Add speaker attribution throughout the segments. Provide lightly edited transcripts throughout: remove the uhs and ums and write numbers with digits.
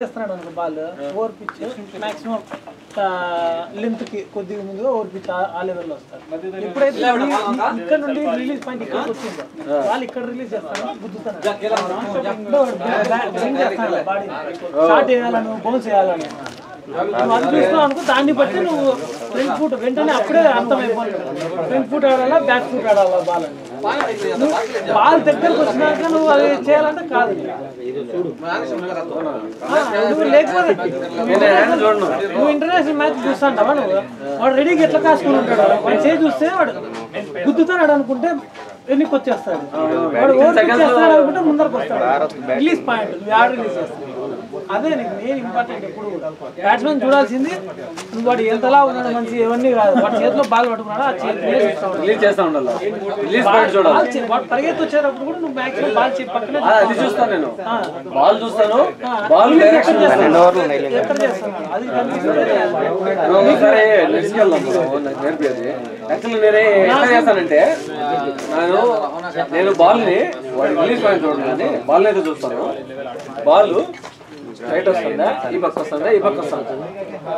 Speaker 1: చేస్తున్నాడు అనుకో ball over pitch maximum length కి కొద్దిగా ముందుగా ఓవర్ పిచ్ ఆ లెవెల్లో వస్తారు. ఎప్పుడైతే ఇక్కడ నుండి రిలీజ్ పాయింట్ ఇక్కడికి వచ్చిందో వాళ్ళు ఇక్కడ రిలీజ్ చేస్తారు, గుద్దుతారు, బాడీ షార్ట్ వేయాలను బౌన్స్ వేయాలని అది చూస్తున్నావు అనుకో. దాన్ని బట్టి నువ్వు ఫ్రంట్ ఫుట్ వెంటనే అప్పుడే అర్థమైపోతుంది. ఫ్రంట్ ఫుట్ ఆడాలా బ్యాక్ ఫుట్ ఆడాలా బాల్ అని. బాల్ దగ్గరకు వచ్చినాక నువ్వు అది చేయాలంటే కాదు. నువ్వు లేకపోతే నువ్వు ఇంటర్నేషనల్ మ్యాచ్ చూస్తాంటావా నువ్వు, వాడు రెడీకి ఎట్లా కాసుకుని ఉంటాడు, వాడు చేసి చూస్తే వాడు గుద్దుతాడు అనుకుంటే వెనక్కి వచ్చేస్తాడు, వాడు ఓవర్ చేస్తాడు అనుకుంటే ముందరకు వస్తాడు. రిలీజ్ పాయింట్ నువ్వు యాడ్ రిలీజ్ చేస్తావు, అదే నీకు మెయిన్ ఇంపార్టెంట్. ఎప్పుడు బ్యాట్స్మెన్ చూడాల్సింది నువ్వు వాడు ఎంతలా ఉన్నాడు మంచి ఇవన్నీ కాదు, వాడి చేతిలో బాల్ పట్టుకున్నాడు ఆ చేతి వాడు పరిగెత్తి వచ్చేటప్పుడు కూడా నువ్వు మ్యాక్సిమం బాల్ చేతి పక్కనే చూస్తాను. నేను బాల్ చూస్తాను, ఎక్కడ చేస్తాను అది
Speaker 2: చేస్తానంటే నేను బాల్ ని రిలీజ్ పాయింట్ చూడండి, బాల్ అయితే చూస్తాను. బాల్ రైట్ వస్తుందా, ఈ పక్క వస్తుందా, ఈ పక్క వస్తుందా,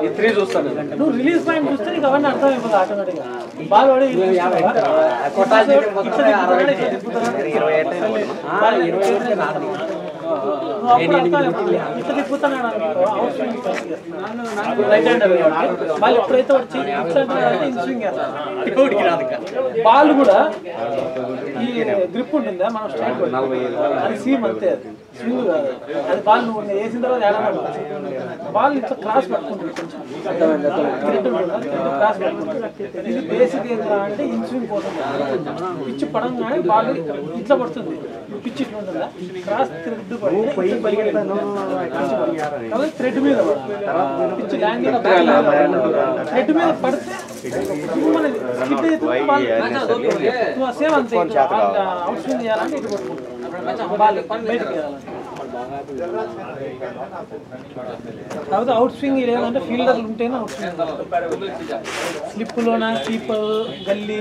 Speaker 2: ఈ త్రీ చూస్తాను.
Speaker 1: నువ్వు రిలీజ్ పాయింట్ చూస్తే నీకు అవన్నీ అర్థం అయిపోతుంది ఆటోమేటిక్గా. బాల్ వాడి ఇట్లా తిప్పుతున్నాడు అనుకో, రైట్ హ్యాండర్ బాల్ ఎప్పుడైతే వచ్చి స్వింగ్ చేస్తాను. బాల్ కూడా ఈ గ్రిప్ ఉంటుందా మనం స్ట్రైక్ అది సీమ్ అంతే, అది స్వింగ్ కాదు. అది బాల్ నువ్వు వేసిన తర్వాత ఏడాది బాల్ ఇట్లా క్రాస్ పట్టుకుంటుంది, కొంచెం క్రాస్ పట్టుకుంటుంది. ఇది బేసిక్ ఏంటంటే అంటే ఇన్ స్వింగ్ కోసం పిచ్ పడంగానే బాల్ ఇట్లా పడుతుంది, పిచ్ ఇట్లా ఉంటుందా క్రాస్ థ్రెడ్ థ్రెడ్ మీద పిచ్ ల్యాండింగ్ థ్రెడ్ మీద పడితే సేమ్ అంతే. అవుట్ స్వింగ్ చేయాలంటే ఇటు పట్టుకుంటాం, బాల్ బయటకు చేయాలంటే. కాకపోతే అవుట్ స్వింగ్ లేదంటే ఫీల్డర్లు ఉంటేనే అవుట్ స్వింగ్. స్లిప్లోన కీపర్ గల్లీ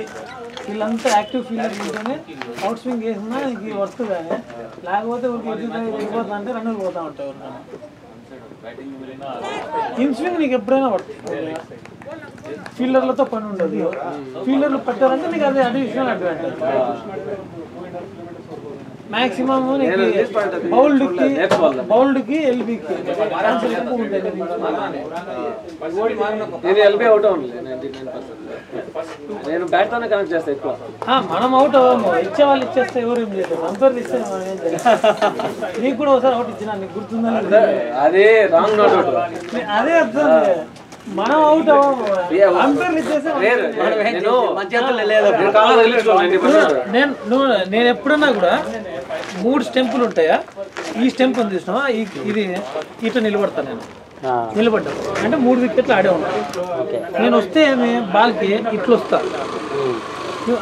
Speaker 1: వీళ్ళంతా యాక్టివ్ ఫీల్డర్లు ఉంటేనే అవుట్ స్వింగ్ చేసినా ఇది వర్త్. కానీ లేకపోతే వెళ్ళిపోతా అంటే రన్నులు పోతా ఉంటాయి. ఇన్ స్వింగ్ నీకు ఎప్పుడైనా పడుతుంది, ఫీల్డర్లతో పని ఉండదు. ఫీల్డర్లు పట్టారంటే నీకు అదే అడిషనల్ అడ్వాంటేజ్. మాక్సిమం బౌల్డ్కి ఎల్బీకి
Speaker 2: నేను ఎల్బీ అవుట్ అవ్వను, నేను బ్యాట్ తోనే కనెక్ట్ చేస్తా ఎక్కువ.
Speaker 1: మనం అవుట్ అవ్వము, ఇచ్చే వాళ్ళు ఇచ్చేస్తే ఎవరు ఏం చేస్తారు, అంపైర్లు ఇస్తే మనం ఏం చేయాలి. నీకు కూడా ఒకసారి అవుట్ ఇచ్చినా నీకు గుర్తుందని, అదే
Speaker 2: రాంగ్ నాట్ అవుట్,
Speaker 1: అదే అర్థం. మనం అవుట్ అవ్వము, అంపైర్లు ఇచ్చేస్తే. నేను ఎప్పుడన్నా కూడా 3 స్టెంపులు ఉంటాయా, ఈ స్టెంప్ ఉంది చూసినా, ఇది ఇట్లా నిలబడతాను. నేను నిలబడ్డా అంటే 3 వికెట్లు ఆడే ఉంటాను. నేను వస్తే ఏమి బాల్కి ఇట్లా వస్తా,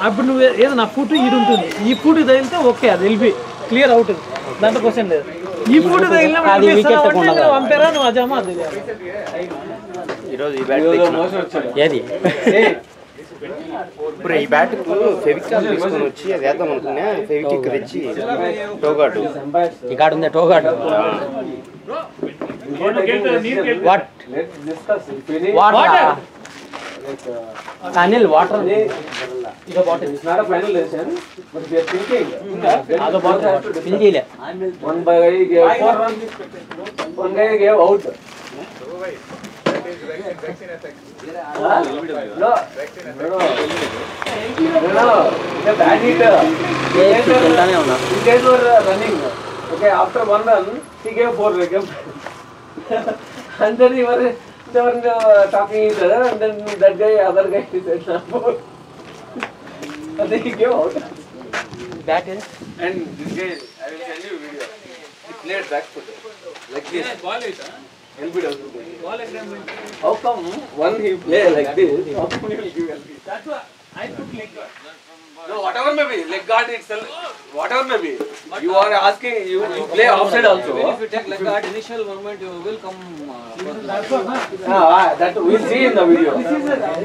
Speaker 1: అప్పుడు నువ్వు ఏదో నా ఫుట్ ఇది ఉంటుంది, ఈ ఫుట్ తగిలితే ఓకే అది వెళ్ళి క్లియర్ అవుట్, దాంట్లో క్వశ్చన్ లేదు. ఈ ఫుట్ తగిలినా పంపారా నువ్వు అజామా అది
Speaker 3: ఇప్పుడు ఈ బ్యాట్ ఫెవికాల్ తీసుకొని వచ్చి అది వేద్దాం అనుకున్నా, ఫెవికిక్ తెచ్చి టోగాడు ఇక్కడ ఉంది, టోగాడు
Speaker 1: Anil, water.
Speaker 2: It's not a final lesson, but we are thinking. One guy gave 4 runs, one guy gave out. No, the bad hitter. These guys were running. Okay, after 1 run, he gave 4 wickets. And then they were talking each other, and then that guy, other guy, said no. And then he gave out.
Speaker 1: That is.
Speaker 2: And this guy, I will send you a video. He played back foot like this. How come one he play like this? How come he will give LB? No, whatever may be, leg guard itself, whatever may be. You are asking, you play offside also.
Speaker 4: Even if you take leg guard, initial movement you will come.
Speaker 2: That we'll see in the video.
Speaker 1: This is the guy.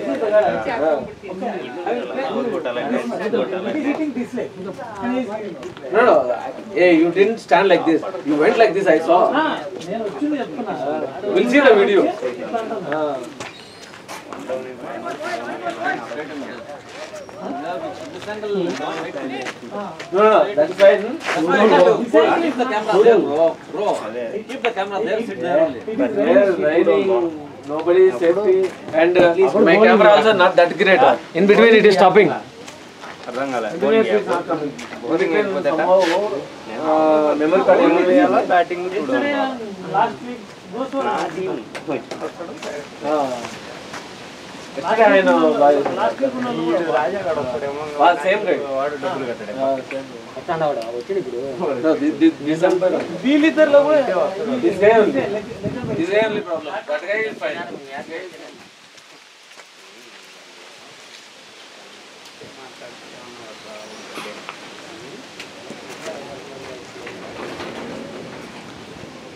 Speaker 1: He is hitting this leg.
Speaker 2: No. Hey, you didn't stand like this. You went like this, I saw.
Speaker 1: నేను వచ్చింది చెప్తున్నా.
Speaker 2: We'll see the video. No, that's fine.
Speaker 4: Keep the camera there, bro. Keep the camera there, sit there only.
Speaker 2: They're riding, nobody is safety, and my camera also not that great. In between it is stopping.
Speaker 3: అర్థం కాలే
Speaker 2: Memory card
Speaker 3: batting
Speaker 1: Last week, those were
Speaker 2: same guy.
Speaker 1: వీళ్ళిద్దరిలో కూడా
Speaker 2: This is only problem. That guy is fine.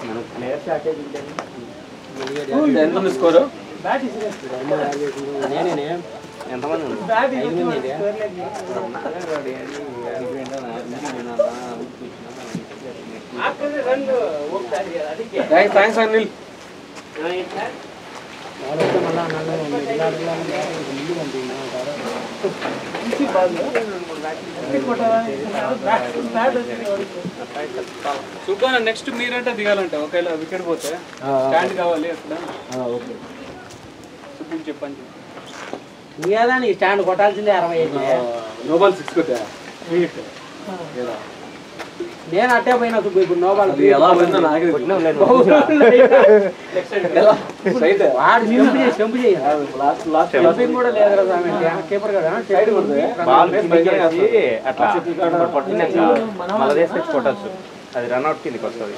Speaker 3: మనకు player shortage ఉంటుంది
Speaker 2: ఎంత ఉంది score?
Speaker 1: Bat ఇసిరేసి
Speaker 3: ఎంతమంది ఉన్నారు
Speaker 1: బ్యాట్
Speaker 2: థ్యాంక్స్ అనిల్.
Speaker 4: చూద్దాం నెక్స్ట్ మీరంటే దిగాలంటే ఒకవేళ వికెట్ పోతే స్టాండ్ కావాలి అక్కడ సుబ్బుకి చెప్పండి.
Speaker 5: నీదా నీ స్టాండ్ కొట్టాల్సిందే 65
Speaker 2: నోబాల్ 6 కొట్టా.
Speaker 5: నేను అట్టే పోయినా సుబ్బు ఇప్పుడు నోబాల్
Speaker 2: అది ఎలా పోయిందో నాకే
Speaker 5: వాడు స్టంప్ చేయాలి స్టంపింగ్ కూడా లేదు కదా కీపర్ కదా సైడ్
Speaker 3: బాల్ అట్లా పట్టుకున్నాక మళ్ళీ వేసుకొచ్చి కొట్టచ్చు అది రన్అట్ కిందకి వస్తుంది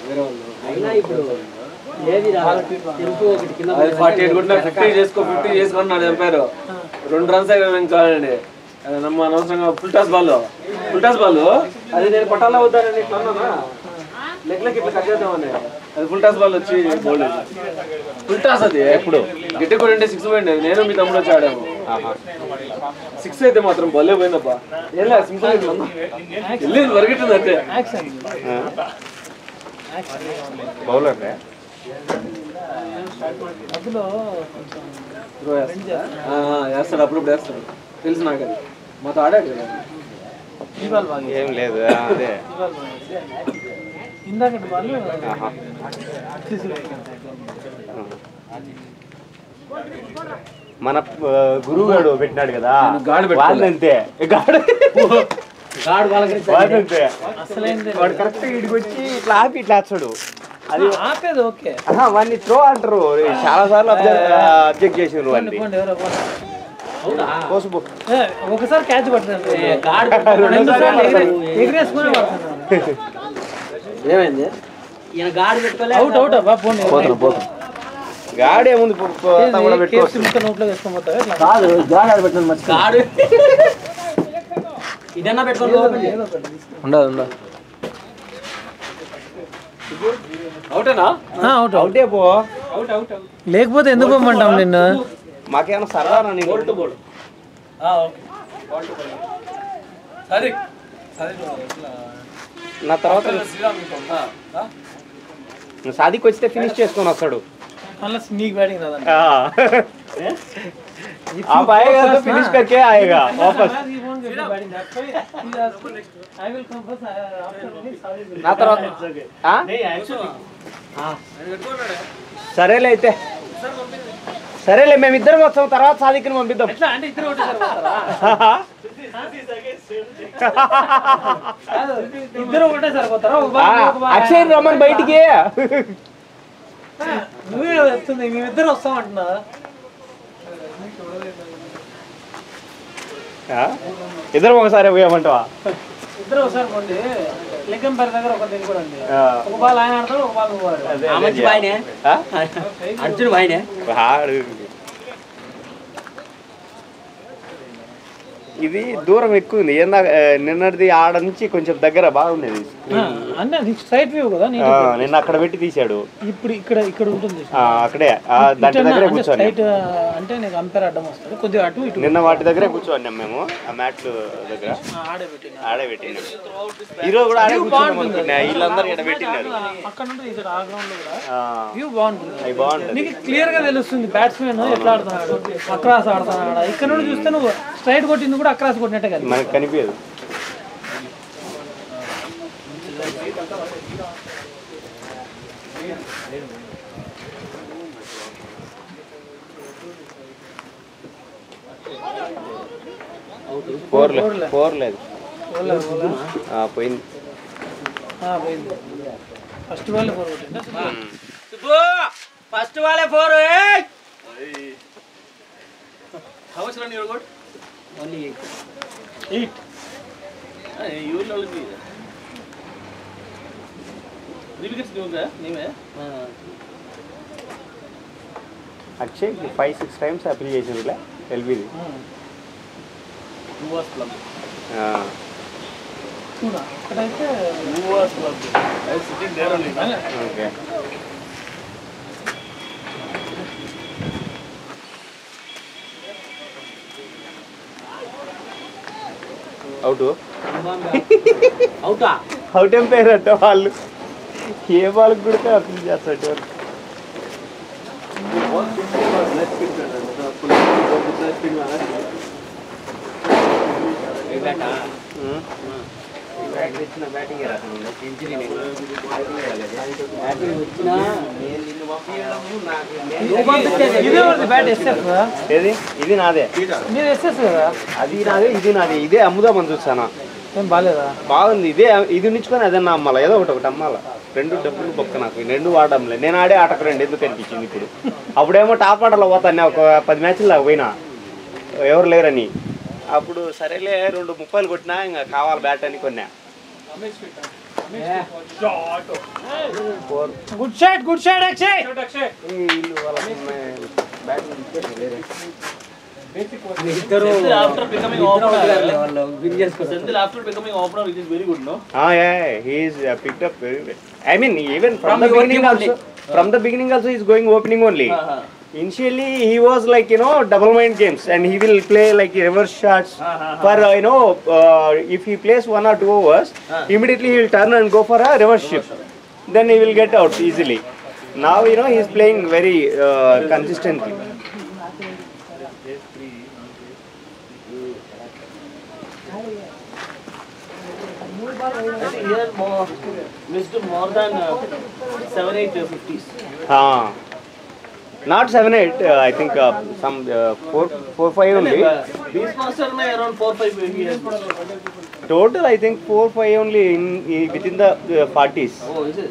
Speaker 5: అయినా ఇప్పుడు ఏది తెలుసు ఒకటి కింద
Speaker 2: 48 కొట్టినా 50 చేసుకొని నాకు చంపారు. 2 runs కావాలండి. నమ్మ అనవసరంగా ఫుల్ టాస్ బాల్ అది నేను కొట్టాలా వద్దానని ఇట్లా అన్నానా, లెగ్లకి ఇట్లా కట్ చేద్దామని అది ఫుల్ టాస్ బాల్ వచ్చి బౌల్ ఫుల్ టాస్ అది ఎప్పుడు గిట్టి కొట్టింటే 6 పోయింది. నేను మీ తమ్ముడు వచ్చి ఆడాము. 6 అయితే మాత్రం బల్లే పోయిందబ్బా. ఏం లేదు సింపుల్ వెళ్ళింది పరిగెట్టింది అంతే.
Speaker 3: బౌలర్
Speaker 1: అందులో
Speaker 2: వేస్తాడు అప్పుడప్పుడు వేస్తాడు తెలుసు నాకు. అది మాతో ఆడాడు కదా.
Speaker 3: ఏం లేదు అదే
Speaker 1: ఇందాక వాళ్ళు
Speaker 3: మన గురువు గారు పెట్టినాడు కదా
Speaker 2: గాడి
Speaker 3: వాళ్ళంతే
Speaker 5: గాడు
Speaker 3: వాళ్ళంతే
Speaker 1: అసలైంది
Speaker 3: వాడు కరెక్ట్ ఇడికి వచ్చి ఇట్లా ఆపి ఇట్లా వేస్తాడు. అది
Speaker 1: ఆపేది ఓకే.
Speaker 3: వాడిని త్రో అంటారు. చాలా సార్లు అబ్జెక్ట్ చేసారు వాడిని.
Speaker 1: ఒకసారి క్యాచ్ పడుతుంది ఎగిరేసుకునే పడుతున్నారు.
Speaker 2: ఏమైంది?
Speaker 5: ఈయన గాడి పెట్టుకోలే
Speaker 1: అవుట్ అబ్బా పోనీ
Speaker 3: గాడి ఏముంది
Speaker 1: కేఎఫ్సీ ముక్క నోట్లో వేసుకొని పోతారు.
Speaker 2: కాదు గాడి ఆడబెట్టిన మంచి
Speaker 5: గాడు ఇదన్నా పెట్టుకోవాలి
Speaker 2: ఉండదు. అవుటేనా?
Speaker 1: అవుట్
Speaker 3: అవుటే పో
Speaker 1: లేకపోతే ఎందుకు పోమంటాం నిన్ను?
Speaker 3: మాకేమన్నా సరదా నేను నా తర్వాత సాదికి వచ్చితే ఫినిష్ చేసుకొని వస్తాడు.
Speaker 1: మళ్ళీ స్నీక్ బ్యాటింగ్ రాదండి.
Speaker 3: आप आएगा तो फिनिश करके आएगा वापस. నా తర్వాత సరేలే అయితే సరేలే మేమిద్దరం వస్తాం తర్వాత సాదిక్ని పంపిద్దాం.
Speaker 1: ఇద్దరు ఒకటే సరిపోతారా?
Speaker 3: అక్షయ్ రమ్మని బయటికి
Speaker 1: నువ్వే వస్తుంది మేమిద్దరు వస్తామంటున్నా.
Speaker 3: ఇద్దరం ఒకసారి పోయామంటావా?
Speaker 1: ఇద్దరు ఒకసారి పోండి. లెక్కం పేరు దగ్గర ఒక దగ్గర కూడా అండి. ఒక బాల్ ఆయన ఆడతాడు, ఒక బాల్ నువ్వు ఆడతాడు.
Speaker 5: మంచి బాయ్నే అర్జున్ బాయ్నే
Speaker 3: ఇది దూరం ఎక్కువ ఉంది నిన్నటిది ఆడ నుంచి కొంచెం దగ్గర బాగుండేది
Speaker 1: అంటే అది స్ట్రైట్ వ్యూ కదా
Speaker 3: నిన్న అక్కడ పెట్టి తీసాడు
Speaker 1: ఇప్పుడు ఇక్కడ ఉంటుంది
Speaker 3: అక్కడే దాంట్లో దగ్గరే కూర్చోని
Speaker 1: అంటే నీకు అంపేర్ అడ్డం వస్తుంది కొద్దిగా అటు ఇటు
Speaker 3: నిన్న వాటి దగ్గరే కూర్చోన్నాం మేము ఆ మ్యాట్లు దగ్గర ఆడే పెట్టినాం ఈరోజు కూడా ఆడే కూర్చున్నాం అనుకున్నా వీళ్ళందరూ ఇక్కడ పెట్టినారు
Speaker 1: అక్కడ నుండి ఇక్కడ ఆ గ్రౌండ్ లో కూడా వ్యూ బాగుంటుంది
Speaker 3: బాగుంటుంది
Speaker 1: నీకు క్లియర్ గా తెలుస్తుంది బ్యాట్స్మెన్ ఎట్లా ఆడుతున్నాడు అక్రాస్ ఆడుతున్నాడు ఇక్కడ నుండి చూస్తే నువ్వు స్ట్రైట్ కొట్టింది కూడా అక్రాస్ కొట్టినట్టే కదా
Speaker 3: మనకు కనిపించదు ఫోర్ లేదు పోయింది
Speaker 1: ఫస్ట్ బాల్ 4 కొట్టిందా
Speaker 4: ఫస్ట్ వాళ్ళే 4 How much run you got?
Speaker 5: Only
Speaker 1: 8.
Speaker 4: You will only be 3 wickets doonga nime
Speaker 3: Akshay 5-6 times appeal చేసిందిలే ఎల్బీది
Speaker 4: who was club
Speaker 1: చూడా అక్కడైతే
Speaker 4: who was club I was sitting there only
Speaker 3: okay out umpire అంటే వాళ్ళు ఏ వాళ్ళకి కూడా అప్పీల్ చేస్తాడు ఏది ఇది నాదే అది నాదే ఇది నాదే ఇదే అమ్ముదామని చూస్తానా
Speaker 1: బాగాలేదా
Speaker 3: బాగుంది ఇది ఉంచుకొని అదన్నా అమ్మాలా ఏదో ఒకటి అమ్మాలా 2 డబ్బులు పక్క నాకు 2 వాడడంలే నేను ఆడే ఆటకు 2 ఎందుకు అనిపించింది ఇప్పుడు అప్పుడేమో టాప్ ఆటలో పోతాను ఒక 10 మ్యాచ్లు దాకా పోయినా ఎవరు లేరని అప్పుడు సరేలే 2 30 కొట్టినా ఇంకా కావాలి బ్యాట్ అని కొన్నా
Speaker 1: good shot Akshay
Speaker 4: after becoming opener which is very good no
Speaker 3: he is picked up very well. I mean even from the beginning also he is going opening only initially he was like double mind games and he will play like reverse shots for if he plays 1 or 2 overs immediately he will turn and go for a reverse shift then he will get out easily now he is playing very consistently
Speaker 4: I think he has missed more than 7-8 50s
Speaker 3: not 7-8 I think some 4-5 only
Speaker 4: Beastmaster may around 4-5 he has
Speaker 3: total I think 4-5 only within the 40s
Speaker 4: oh is it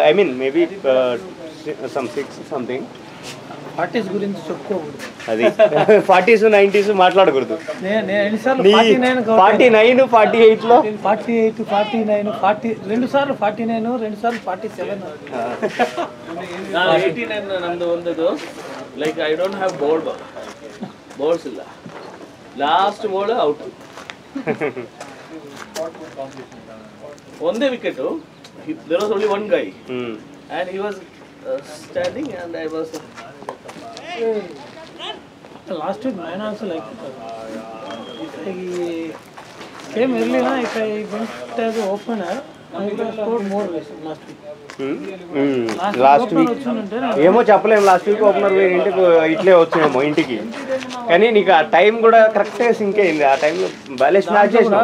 Speaker 3: I mean maybe some 6 something
Speaker 1: 40s గురించి చెప్పుకోకూడదు
Speaker 3: అది 40s 90s మాట్లాడకూడదు
Speaker 1: నేను ఎన్నిసార్లు
Speaker 3: 49 48 లో
Speaker 1: 48 49 40 రెండు సార్లు 49 రెండు సార్లు 47
Speaker 4: 89 ನಂದು ಒಂದದು like I don't have balls ಇಲ್ಲ last ball out ಒಂದೇ wicket there was only one guy and he was standing and I was
Speaker 1: last week mine also like I came early if I went as an opener I would have scored more last week
Speaker 3: last week ఏమో చెప్పలేము last week opener ఇంటికి ఇట్లే వచ్చామేమో ఇంటికి కానీ నీకు ఆ time కూడా కరెక్ట్గా సింక్ అయింది ఆ టైంలో బాగా స్మాచ్ చేసాడు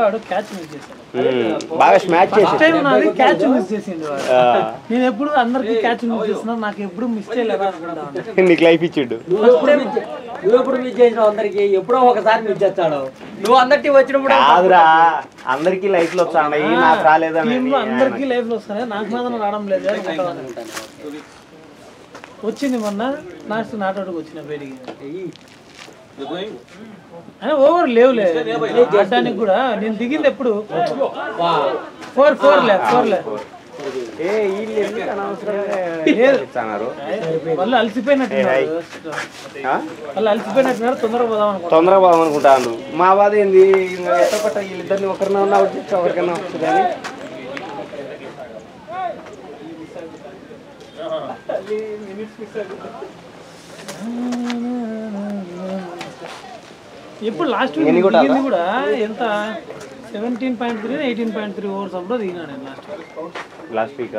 Speaker 3: బాగా స్మాచ్ చేసి
Speaker 1: క్యాచ్ మిస్ చేసిండు నేను ఎప్పుడు అందరికి క్యాచ్ మిస్ చేస్తున్నా నాకు ఎప్పుడు మిస్ చేయలేదు అనుకుంటా
Speaker 3: నీకు లైఫ్ ఇచ్చిండు
Speaker 5: నువ్వు ఎప్పుడు మిస్ చేసినావు అందరికి ఎప్పుడో ఒకసారి మిస్ చేస్తాడు నువ్వు అందరికి వచ్చినప్పుడు
Speaker 3: కాదురా అందరికి లైఫ్ లో వస్తాయి నాకు రాలేదని
Speaker 1: అందరికి లైఫ్ లో వస్తాయి నాకు మాత్రం రావడం లేదు వచ్చింది మొన్న లాస్ట్ నాటోడికి వచ్చిన బయటికి ఓవర్ లేవులే ఆడడానికి కూడా నేను దిగింది ఎప్పుడు 4 లే
Speaker 3: ఏ వీళ్ళు ఎందుకు అనవసరంగా ఇస్తున్నారు?
Speaker 1: వాళ్ళు అలసిపోయినట్టున్నారు తొందరగా పోదాం అనుకుంటున్నారు.
Speaker 3: తొందరగా పోదామనుకుంటాను. మా బాధ ఏంది, ఎట్లా పట్ట వీళ్ళిద్దరిని ఒకరినా ఉన్నా ఒకరికన్నా వస్తుంది కానీ
Speaker 1: ఇప్పుడు లాస్ట్ వీక్ దిగింది కూడా ఎంత 17.3 18.3 ఓవర్స్ అప్పుడు దిగినా నేను
Speaker 3: లాస్ట్ వీక్.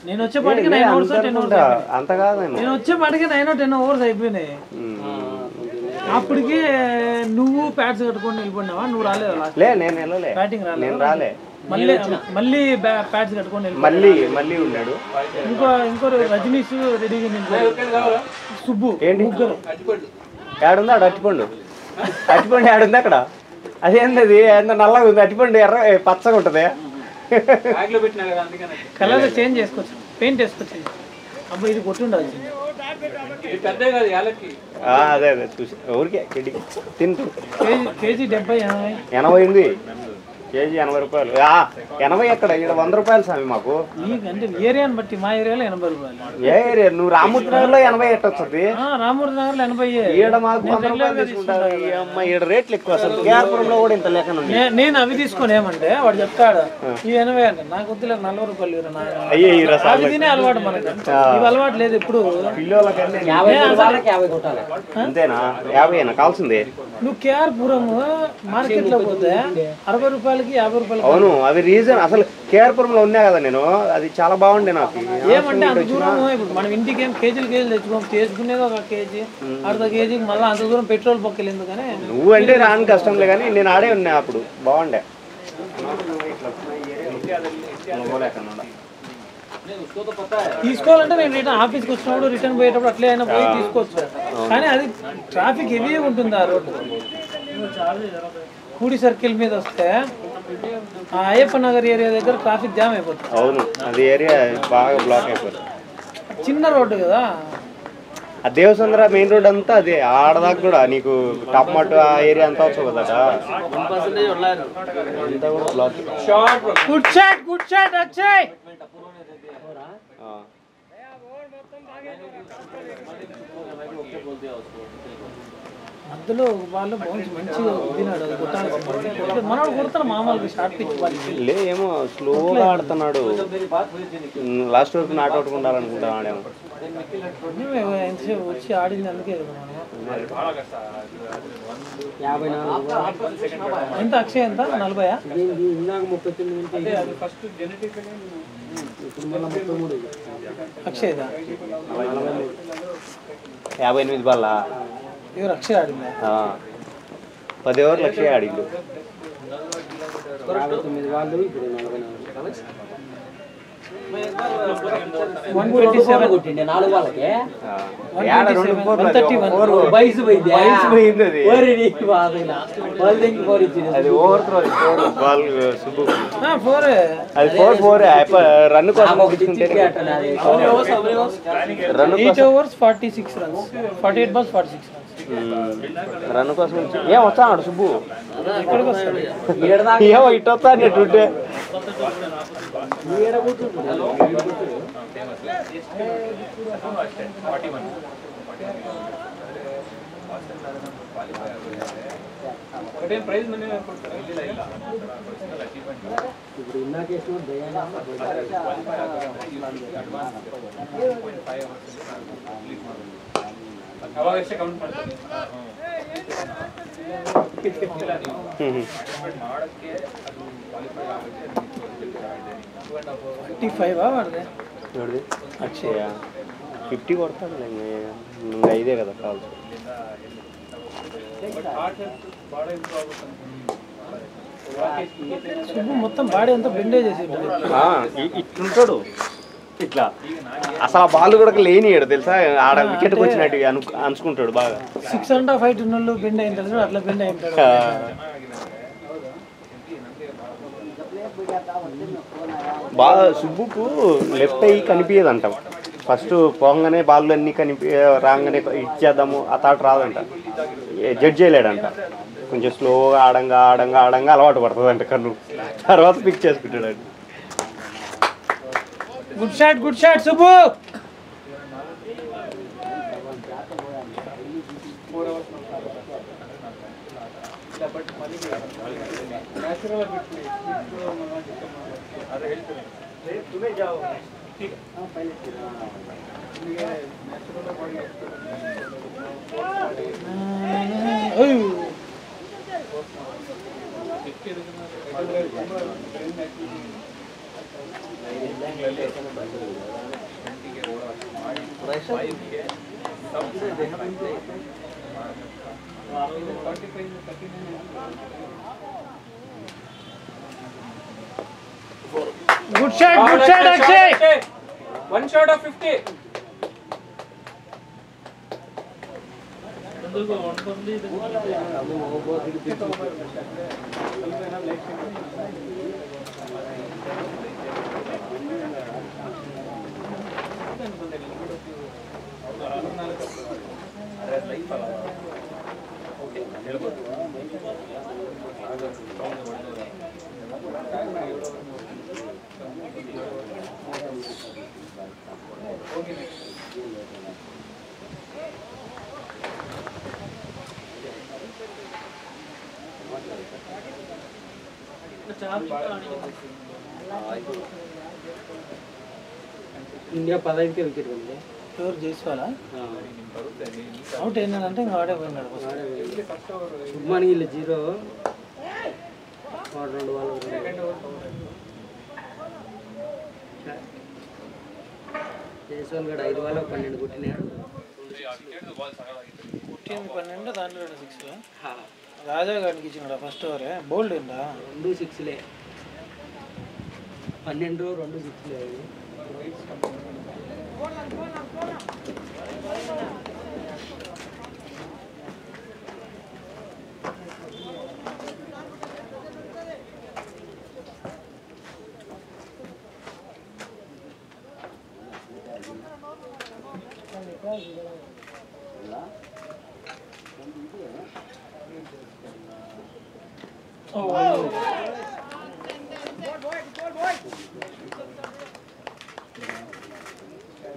Speaker 1: నేను వచ్చేపాటికి 9 ఓవర్స్ 10 ఓవర్స్
Speaker 3: అంత కాదేమో.
Speaker 1: నేను వచ్చేపాటికి 9 or 10 ఓవర్స్ అయిపోయినాయి. అప్పటికి నువ్వు ప్యాడ్స్ కట్టుకొని వెళ్ళిపోయినావా? నువ్వు రాలేదు లాస్ట్?
Speaker 3: లే నేను వెళ్ళలే,
Speaker 1: బ్యాటింగ్ రాలేదు.
Speaker 3: నేను రాలే.
Speaker 1: మళ్ళీ ప్యాడ్స్ కట్టుకొని
Speaker 3: మళ్ళీ ఉన్నాడు.
Speaker 1: ఇంకో రజనీష్ రెడీగా సుబ్బు
Speaker 3: ఏంటి
Speaker 1: ముగ్గురు.
Speaker 3: ఏడుందా అట్టిపండు? అట్టిపండు ఏడుంది అక్కడ? అదేంది అది ఎంత నల్లగా ఉంది అట్టిపండు, ఎర్ర పచ్చగా ఉంటుంది.
Speaker 1: కలర్ చేంజ్ చేసుకోవచ్చు, పెయింట్ వేసుకోవచ్చు. అప్పుడు ఇది కొట్టుండాలి.
Speaker 3: అదే చూసి ఊరికే తింటు
Speaker 1: కేజీ 70
Speaker 3: 80 ఉంది. కేజీ 80 రూపాయలు. 80 ఎక్కడ? ఇక్కడ 100 రూపాయలు స్వామి మాకు.
Speaker 1: అంటే ఏరియాని బట్టి మా ఏరియాలో 80 రూపాయలు.
Speaker 3: ఏ ఏరియా? నువ్వు రామూర్తి నగర్ లో 80 ఎట్టొస్తుంది?
Speaker 1: రామూర్తి నగర్ లో 80.
Speaker 3: ఈడ మాకు 100 రూపాయలు తీసుకుంటారు. ఈ అమ్మ ఈడ రేట్లు ఎక్కువ. అసలు కేఆర్పురంలో కూడా ఇంత లెక్కన ఉంది.
Speaker 1: నేను అవి తీసుకొని ఏమంటే వాడు చెప్తాడు ఈ 80 అంటే నాకు వద్దులే 40 రూపాయలు.
Speaker 3: అయ్యే
Speaker 1: అవి తినే అలవాటు మనకి, ఇవి అలవాటు లేదు. ఎప్పుడు
Speaker 3: పిల్లలకన్నా
Speaker 5: 50 కొట్టాలి
Speaker 3: అంతేనా? 50 కావాల్సిందే.
Speaker 1: నువ్వు కేఆర్పురం మార్కెట్ లో పోతే 60 రూపాయలకి 50 రూపాయలు.
Speaker 3: అవును, అవి రీజన్. అసలు కేఆర్పురంలో ఉన్నా కదా నేను, అది చాలా బాగుండే నాకు.
Speaker 1: ఏమంటే అంత దూరం ఇప్పుడు మనం ఇంటికి ఏం కేజీలు తెచ్చుకోం, చేసుకునేది 1 కేజీ అర్ధ కేజీకి మళ్ళీ అంత దూరం పెట్రోల్ పక్కలు ఎందుకని.
Speaker 3: నువ్వు అంటే రాని కష్టంలే కానీ నేను ఆడే ఉన్నా అప్పుడు బాగుండే.
Speaker 1: తీసుకోవాలంటే నేను రిటర్న్ ఆఫీస్కి వచ్చినప్పుడు రిటర్న్ పోయేటప్పుడు అట్లే అయినా పోయి తీసుకోవచ్చు. కానీ అది ట్రాఫిక్ హెవీ ఉంటుంది ఆ రోడ్డు. కూడి సర్కిల్ మీద వస్తే ఆ అయ్యప్ప నగర్ ఏరియా దగ్గర ట్రాఫిక్ జామ్ అయిపోతుంది.
Speaker 3: అవును, అది ఏరియా బాగా బ్లాక్ అయిపోతుంది.
Speaker 1: చిన్న రోడ్డు కదా.
Speaker 3: ఆ దేవసంద్ర మెయిన్ రోడ్ అంతా అదే, ఆడదాకా కూడా నీకు టాప్ మట్ ఆ ఏరియా అంతా వచ్చు కదా. అంతా కూడా బ్లాక్.
Speaker 1: Good shot Akshay. మధ్యలో వాళ్ళు బౌన్స్ మంచిగా వదిలినాడు, అది కొట్టాల్సింది. మనోడు కొడతాడు మామూలుగా షార్ట్ పిచ్.
Speaker 3: లే ఏమో స్లోగా ఆడుతున్నాడు. లాస్ట్ వరకు నాట్అవుట్ ఉండాలనుకుంటా ఆడేమో.
Speaker 1: ఎంతసేపు వచ్చి ఆడింది అందుకే కదా మనం.
Speaker 5: 54
Speaker 1: ఎంత అక్షయ్? ఎంత 40? అక్షయ్దా
Speaker 3: 58 బాల్లా
Speaker 1: ఎవరు? అక్షయ్ ఆడిందా?
Speaker 3: 10 ఓవర్లు అక్షయ్ ఆడిండు.
Speaker 5: 59 వాళ్ళు ఇప్పుడు 44
Speaker 1: 127
Speaker 5: కొట్టిండే 4 వాళ్ళకి.
Speaker 3: వయసు పోయింది అది. అది ఓవర్ త్రో, బాల్ సుబ్బు.
Speaker 1: 4
Speaker 3: అది 4 రన్ కోసం తీసుకుంటే run
Speaker 1: 8 overs 46 runs, 48 balls 46 runs.
Speaker 3: Run కోసం ఏం వస్తాడు సుబ్బు?
Speaker 1: ఎక్కడికి వస్తాడు?
Speaker 3: ఏమో ఇటు వస్తా అన్నట్టుంటే.
Speaker 5: ఇప్పుడు ఇందాకేసిన
Speaker 1: వాడితే
Speaker 3: అక్షయ 50 కొడతాడు. ఇంకా ఇదే కదా కావాలి.
Speaker 1: సుబ్బు మొత్తం బాడీ అంతా బెండే చేసి
Speaker 3: ఇట్లుంటాడు ఇట్లా. అసలు ఆ బాల్ కూడా లేనియాడు తెలుసా, ఆడ వికెట్కి వచ్చినట్టు అనుకుంటాడు బాగా.
Speaker 1: 6.5 height ఉన్నోళ్ళు బెండ్ అయి ఉంటారు, అట్లా బెండ్ అయి ఉంటాడు.
Speaker 3: బాగా సుబ్బుకు లెఫ్ట్ అయ్యి కనిపించదంట. ఫస్ట్ పోగానే బాల్ అన్నీ రాగానే ఇచ్చేద్దాము ఆ థాట్ రాదంట. జడ్జ్ చేయలేడంట. కొంచెం స్లోగా ఆడంగా అలవాటు పడుతుందంట కన్ను. తర్వాత పిక్ చేసుకుంటాడు.
Speaker 1: Good shot Subbu. Good shot, Akshay.
Speaker 2: One shot of 50.
Speaker 5: India 15కే వికెట్ ఉంది.
Speaker 1: ఎవరు జైస్వాలా అవుట్ ఏంటంటే ఇంకా ఆడే పోయినాడు.
Speaker 5: శుభ్మన్ గిల్ 0 వాడు 2 బాల్ జైస్వాల్ గడ 5 బాల్ 12 కొట్టినాడు.
Speaker 1: 12 దాంట్లో 2 6. రాజా గారికి ఇచ్చినాడు ఫస్ట్ ఓవరే. బౌల్డ్ ఏంటా
Speaker 5: 2 6లే 12 2 6లే.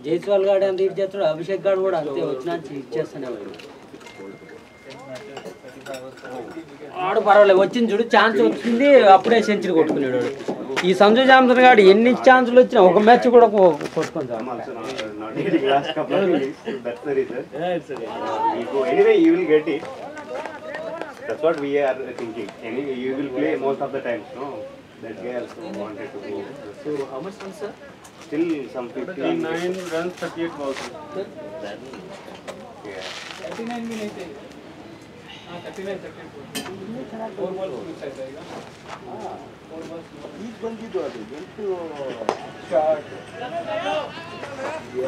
Speaker 5: జైస్వాల్ గాడు ఎంత ఇటు చేస్తాడు, అభిషేక్ గాడు కూడా అంతే వచ్చినా ఇచ్చేస్తానే ఆడు పర్వాలేదు. వచ్చింది చూడు, ఛాన్స్ వచ్చింది అప్పుడే సెంచరీ కొట్టుకున్నాడు. ఈ సంజు జామ్సన్ గాడు ఎన్ని ఛాన్సులు వచ్చినా ఒక మ్యాచ్ కూడా కొట్టుకుంటాం.
Speaker 3: Anyway, you will get it. That's what we are thinking. Anyway, you will play most of the times, no? That guy also wanted to go.
Speaker 4: So how much runs, sir?
Speaker 3: Still some 59 runs, 38 balls. Yeah.
Speaker 2: 39 भी नहीं थे. 39 4 balls miss जाएगा. 4 balls.
Speaker 3: Each one did what? Shot.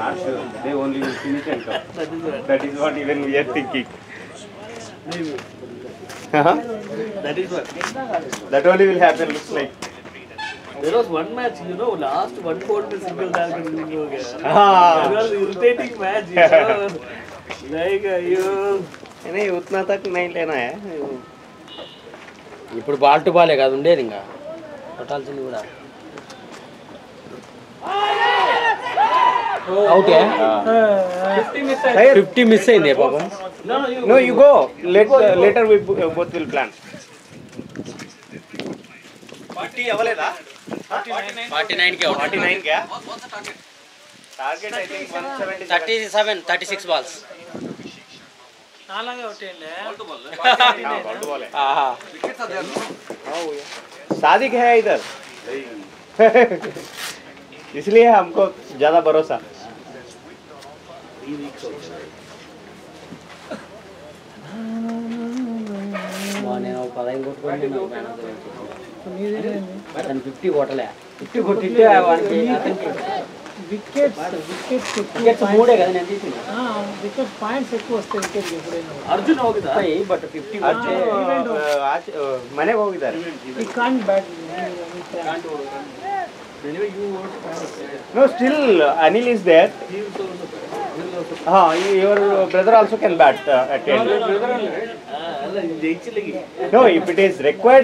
Speaker 3: Not sure. They only will finish and come. That is what even we are thinking.
Speaker 4: That is what.
Speaker 3: That only will happen. Looks like.
Speaker 4: There was one match, you know, last 1/4 में single target winning हो गया.
Speaker 3: हाँ.
Speaker 4: That was irritating match, you know. Like you.
Speaker 3: नहीं उतना तक नहीं लेना है.
Speaker 5: ఇప్పుడు బాల్ టు బాలే కాదు ఉండేది, ఇంకా కొట్టాల్సింది కూడా. అవుటే 50 మిస్ అయింది పాపం.
Speaker 3: No, you go. Later we both will plan. 40 అవ్వలేదా?
Speaker 5: 49 కే
Speaker 3: 49 కే టార్గెట్ ఐ థింక్ 177
Speaker 5: 36 బాల్స్.
Speaker 1: నాలాగే ఒకటేలే
Speaker 3: सादिक है इधर. इसलिए हमको ज्यादा भरोसा.
Speaker 5: నేను 15 కొట్టుకొని అతను 50 కొట్టలే. 50 కొట్టింటే వానికి అతనికి వికెట్స్ 3 కదా నేను తీసింది.
Speaker 1: వికెట్ పాయింట్స్ ఎక్కువ వస్తాయి వికెట్ ఎప్పుడైనా.
Speaker 4: Arjun ಹೋಗಿದ
Speaker 5: బట్ 50
Speaker 3: आज मने ಹೋಗಿದ್ದಾರೆ.
Speaker 1: He can't bat.
Speaker 4: anyway you
Speaker 3: No, still Anil is there. Your brother also can bat at end.
Speaker 4: ಅಲ್ಲ ಜೈಚಿಲಿಗೆ
Speaker 3: No, if it is required